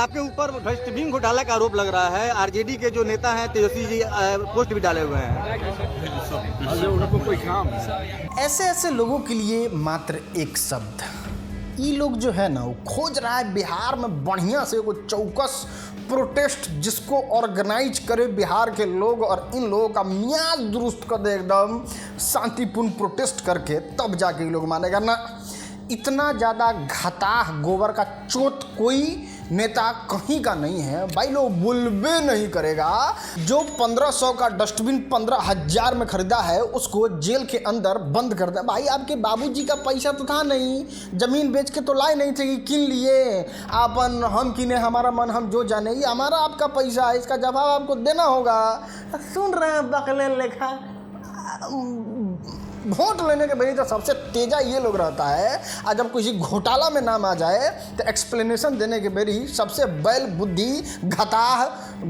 आपके ऊपर डस्टबिन घोटाला का आरोप लग रहा है। आरजेडी के जो नेता हैं तेजस्वी जी पोस्ट भी डाले हुए हैं। ऐसे ऐसे लोगों के लिए मात्र एक शब्द, ये लोग जो है ना वो खोज रहा है बिहार में बढ़िया से वो चौकस प्रोटेस्ट जिसको ऑर्गेनाइज करे बिहार के लोग और इन लोगों का मियाज दुरुस्त कर दे एकदम शांतिपूर्ण प्रोटेस्ट करके, तब जाके ये लोग मानेगा ना। इतना ज़्यादा घाताह गोबर का चोट कोई नेता कहीं का नहीं है भाई, लोग बुलबे नहीं करेगा। जो 1500 का डस्टबिन 15,000 में खरीदा है उसको जेल के अंदर बंद कर दे। भाई आपके बाबूजी का पैसा तो था नहीं, जमीन बेच के तो लाए नहीं थे कि किन लिए अपन हम किने हमारा मन हम जो जाने, ये हमारा आपका पैसा है, इसका जवाब आपको देना होगा। सुन रहे हैं बकले लेखा, वोट लेने के बेरी तो सबसे तेजा ये लोग रहता है, और जब किसी घोटाला में नाम आ जाए तो एक्सप्लेनेशन देने के बेरी सबसे बैल बुद्धि घताह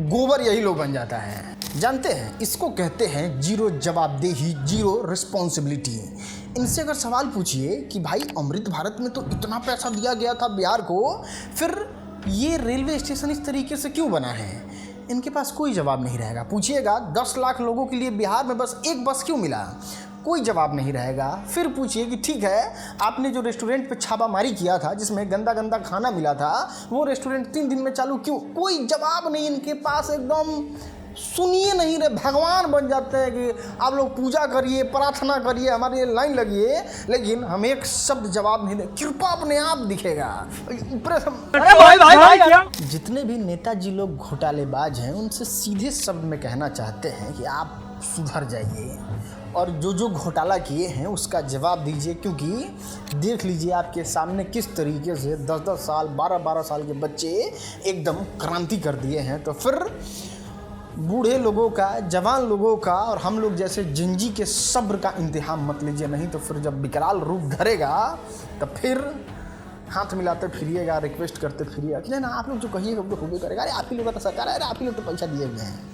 गोबर यही लोग बन जाता है। जानते हैं इसको कहते हैं जीरो जवाबदेही, जीरो रिस्पॉन्सिबिलिटी। इनसे अगर सवाल पूछिए कि भाई अमृत भारत में तो इतना पैसा दिया गया था बिहार को, फिर ये रेलवे स्टेशन इस तरीके से क्यों बना है, इनके पास कोई जवाब नहीं रहेगा। पूछिएगा 10 लाख लोगों के लिए बिहार में बस एक बस क्यों मिला, कोई जवाब नहीं रहेगा। फिर पूछिए कि ठीक है आपने जो रेस्टोरेंट पे छापामारी किया था जिसमें गंदा गंदा खाना मिला था, वो रेस्टोरेंट 3 दिन में चालू क्यों, कोई जवाब नहीं इनके पास। एकदम सुनिए नहीं रहे, भगवान बन जाते हैं कि आप लोग पूजा करिए, प्रार्थना करिए, हमारे लिए लाइन लगिए, लेकिन हम एक शब्द जवाब नहीं दे, कृपा अपने आप दिखेगा। जितने भी नेताजी लोग घोटालेबाज हैं उनसे सीधे शब्द में कहना चाहते हैं कि आप सुधर जाइए और जो जो घोटाला किए हैं उसका जवाब दीजिए, क्योंकि देख लीजिए आपके सामने किस तरीके से 10-10 साल 12-12 साल के बच्चे एकदम क्रांति कर दिए हैं। तो फिर बूढ़े लोगों का, जवान लोगों का और हम लोग जैसे जिंजी के सब्र का इंतहा मत लीजिए, नहीं तो फिर जब विकराल रूप धरेगा तो फिर हाथ मिलाते फिरिएगा, रिक्वेस्ट करते फिरिएगा कि ना आप लोग जो कहिएगा वो तो होबे करेगा। अरे आप ही लोग का तो सरकार है, अरे आप ही लोग तो पैसा दिए हुए हैं।